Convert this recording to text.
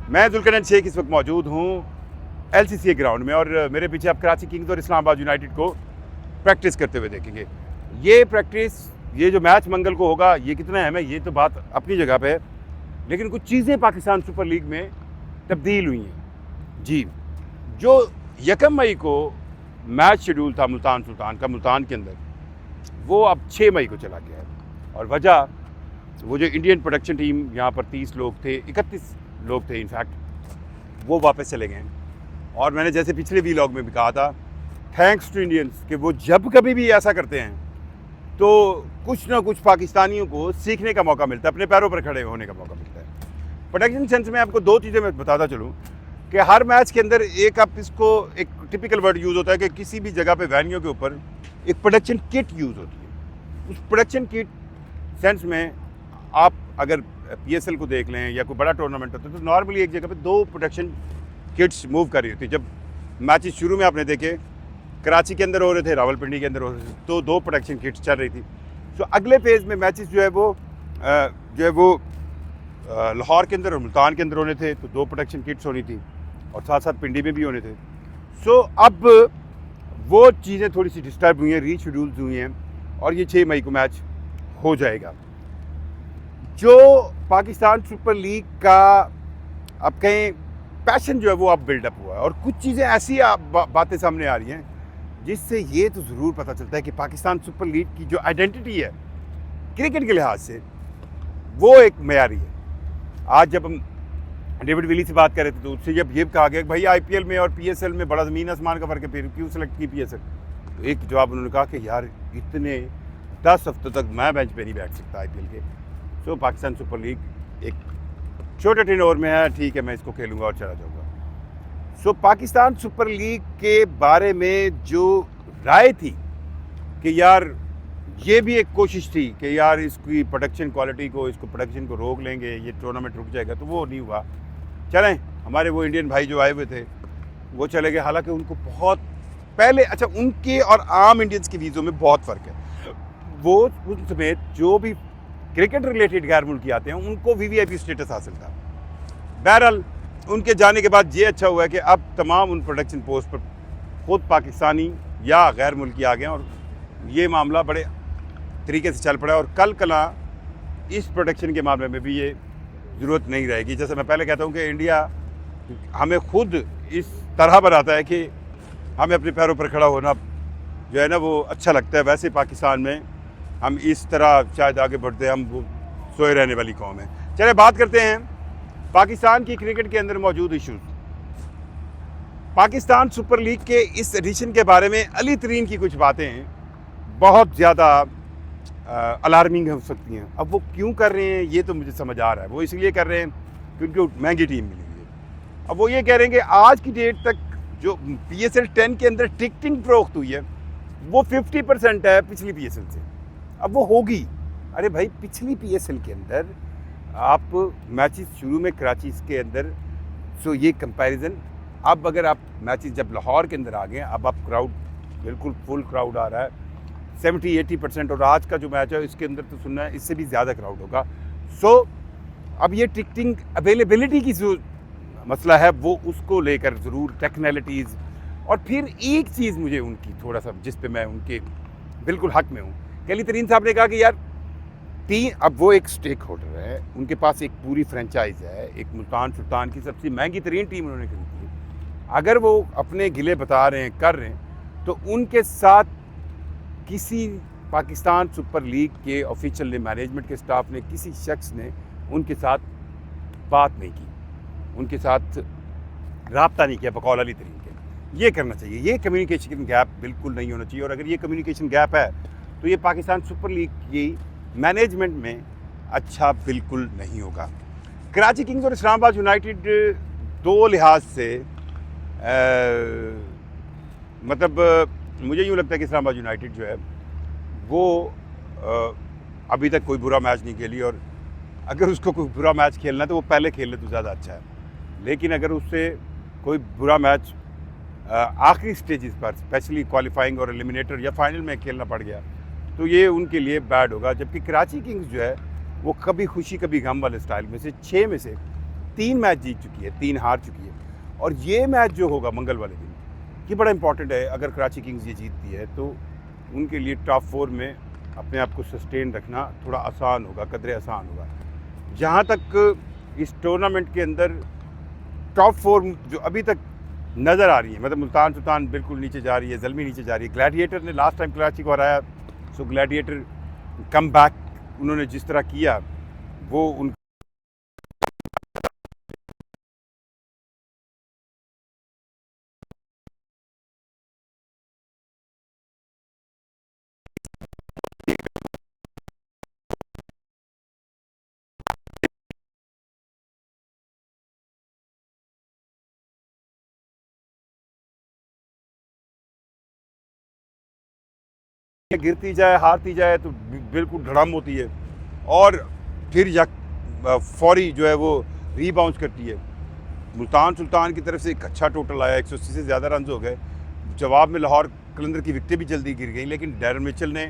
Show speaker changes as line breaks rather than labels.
मैं जुल्करनैन शेख इस वक्त मौजूद हूँ LCCA ग्राउंड में और मेरे पीछे आप कराची किंग्स और इस्लामाबाद यूनाइटेड को प्रैक्टिस करते हुए देखेंगे। ये प्रैक्टिस, ये जो मैच मंगल को होगा, ये कितना अहम है ये तो बात अपनी जगह पे है, लेकिन कुछ चीज़ें पाकिस्तान सुपर लीग में तब्दील हुई हैं। जी, जो 1 मई को मैच शेड्यूल था मुल्तान सुल्तान का मुल्तान के अंदर, वो अब 6 मई को चला गया है। और वजह, वो जो इंडियन प्रोडक्शन टीम यहाँ पर 30 लोग थे, 31 लोग थे इनफैक्ट, वो वापस चले गए। और मैंने जैसे पिछले व्लॉग में भी कहा था, थैंक्स टू इंडियंस कि वो जब कभी भी ऐसा करते हैं तो कुछ ना कुछ पाकिस्तानियों को सीखने का मौका मिलता है, अपने पैरों पर खड़े होने का मौका मिलता है। प्रोडक्शन सेंस में आपको 2 चीज़ें मैं बताता चलूँ कि हर मैच के अंदर एक, आप इसको एक टिपिकल वर्ड यूज़ होता है कि किसी भी जगह पे वेन्यू के ऊपर एक प्रोडक्शन किट यूज़ होती है। उस प्रोडक्शन किट सेंस में आप अगर PSL को देख लें या कोई बड़ा टूर्नामेंट होता है तो नॉर्मली एक जगह पे 2 प्रोडक्शन किट्स मूव कर रही होती है। जब मैचेस शुरू में आपने देखे कराची के अंदर हो रहे थे, रावलपिंडी के अंदर हो रहे थे, तो 2 प्रोडक्शन किट्स चल रही थी। तो अगले फेज़ में मैचेस जो है वो लाहौर के अंदर और मुल्तान के अंदर होने थे, तो 2 प्रोडक्शन किट्स होनी थी और साथ साथ पिंडी में भी होने थे। सो अब वो चीज़ें थोड़ी सी डिस्टर्ब हुई हैं, रीशेड्यूल्स हुई हैं और ये 6 मई को मैच हो जाएगा। जो पाकिस्तान सुपर लीग का अब कहें पैशन जो है वो अब बिल्डअप हुआ है और कुछ चीज़ें ऐसी बातें सामने आ रही हैं जिससे ये तो ज़रूर पता चलता है कि पाकिस्तान सुपर लीग की जो आइडेंटिटी है क्रिकेट के लिहाज से वो एक मयारी है। आज जब हम डेविड विली से बात कर रहे थे तो उससे जब ये कहा गया कि भाई IPL में और PSL में बड़ा ज़मीन आसमान का फ़र्क है, फिर क्यों सेलेक्ट की PSL, तो एक जवाब उन्होंने कहा कि यार इतने 10 हफ्तों तक मैं बेंच पे नहीं बैठ सकता IPL के। तो पाकिस्तान सुपर लीग एक छोटे टेनओवर में है, ठीक है मैं इसको खेलूँगा और चला जाऊँगा। सो पाकिस्तान सुपर लीग के बारे में जो राय थी कि यार ये भी एक कोशिश थी कि यार इसकी प्रोडक्शन क्वालिटी को, इसको प्रोडक्शन को रोक लेंगे, ये टूर्नामेंट रुक जाएगा, तो वो नहीं हुआ। चलें, हमारे वो इंडियन भाई जो आए हुए थे वो चले गए, हालांकि उनको बहुत पहले, अच्छा उनके और आम इंडियंस के वीज़ों में बहुत फ़र्क है। वो उन समेत जो भी क्रिकेट रिलेटेड गैर मुल्की आते हैं उनको VVIP स्टेटस हासिल था। बहरहाल उनके जाने के बाद ये अच्छा हुआ है कि अब तमाम उन प्रोडक्शन पोस्ट पर खुद पाकिस्तानी या गैर मुल्की आ गए और ये मामला बड़े तरीके से चल पड़ा और कल कला इस प्रोडक्शन के मामले में भी ये ज़रूरत नहीं रहेगी। जैसे मैं पहले कहता हूँ कि इंडिया हमें खुद इस तरह बनाता है कि हमें अपने पैरों पर खड़ा होना जो है ना वो अच्छा लगता है, वैसे पाकिस्तान में हम इस तरह शायद आगे बढ़ते हैं, हम वो सोए रहने वाली कौम है। चलिए बात करते हैं पाकिस्तान की क्रिकेट के अंदर मौजूद इशूज़। पाकिस्तान सुपर लीग के इस एडिशन के बारे में अली तरीन की कुछ बातें हैं बहुत ज़्यादा अलार्मिंग हो सकती हैं। अब वो क्यों कर रहे हैं ये तो मुझे समझ आ रहा है, वो इसलिए कर रहे हैं क्योंकि महंगी टीम मिली हुई है। अब वो ये कह रहे हैं कि आज की डेट तक जो PSL 10 के अंदर टिकटिंग फ़रोख्त हुई है वो 50% है पिछली PSL से। अब वो होगी, अरे भाई पिछली PSL के अंदर आप मैचेस शुरू में कराची के अंदर, सो ये कंपैरिजन, अब अगर आप मैचेस जब लाहौर के अंदर आ गए, अब आप क्राउड बिल्कुल फुल क्राउड आ रहा है 70-80%, और आज का जो मैच है इसके अंदर तो सुनना है इससे भी ज़्यादा क्राउड होगा। सो अब ये टिकटिंग अवेलेबिलिटी की जो मसला है वो उसको लेकर ज़रूर टेक्निकलिटीज़, और फिर एक चीज़ मुझे उनकी थोड़ा सा जिस पे मैं उनके बिल्कुल हक में हूँ, अली तरीन साहब ने कहा कि यार अब वो एक स्टेक होल्डर है, उनके पास एक पूरी फ्रेंचाइज है, एक मुल्तान सुल्तान की सबसे महंगी तरीन टीम उन्होंने खरीदी है। अगर वो अपने गिले बता रहे हैं, कर रहे हैं, तो उनके साथ किसी पाकिस्तान सुपर लीग के ऑफिशियल ने, मैनेजमेंट के स्टाफ ने, किसी शख्स ने उनके साथ बात नहीं की, उनके साथ रब्ता नहीं किया बकौल अली तरीन के। ये करना चाहिए, ये कम्युनिकेशन गैप बिल्कुल नहीं होना चाहिए, और अगर ये कम्युनिकेशन गैप है तो ये पाकिस्तान सुपर लीग की मैनेजमेंट में अच्छा बिल्कुल नहीं होगा। कराची किंग्स और इस्लामाबाद यूनाइटेड 2 लिहाज से मतलब मुझे यूँ लगता है कि इस्लामाबाद यूनाइटेड जो है वो अभी तक कोई बुरा मैच नहीं खेली, और अगर उसको कोई बुरा मैच खेलना है तो वो पहले खेल ले तो ज़्यादा अच्छा है। लेकिन अगर उससे कोई बुरा मैच आखिरी स्टेजेस पर, स्पेशली क्वालिफाइंग और एलिमिनेटर या फाइनल में खेलना पड़ गया, तो ये उनके लिए बैड होगा। जबकि कराची किंग्स जो है वो कभी खुशी कभी गम वाले स्टाइल में से 6 में से 3 मैच जीत चुकी है, 3 हार चुकी है। और ये मैच जो होगा मंगल वाले दिन, ये बड़ा इंपॉर्टेंट है। अगर कराची किंग्स ये जीतती है तो उनके लिए टॉप 4 में अपने आप को सस्टेन रखना थोड़ा आसान होगा, कदरे आसान होगा। जहाँ तक इस टूर्नामेंट के अंदर टॉप 4 जो अभी तक नज़र आ रही है, मतलब मुल्तान सुल्तान बिल्कुल नीचे जा रही है, ज़ल्मी नीचे जा रही है। ग्लैडिएटर ने लास्ट टाइम कराची को हराया, सो ग्लैडिएटर कम बैक उन्होंने जिस तरह किया वो उन गिरती जाए, हारती जाए तो बिल्कुल धड़म होती है और फिर फौरी जो है वो रीबाउंस करती है। मुल्तान सुल्तान की तरफ से एक अच्छा टोटल आया, 180 से ज़्यादा रन हो गए। जवाब में लाहौर कलंदर की विकेटें भी जल्दी गिर गई, लेकिन डैरन मिचेल ने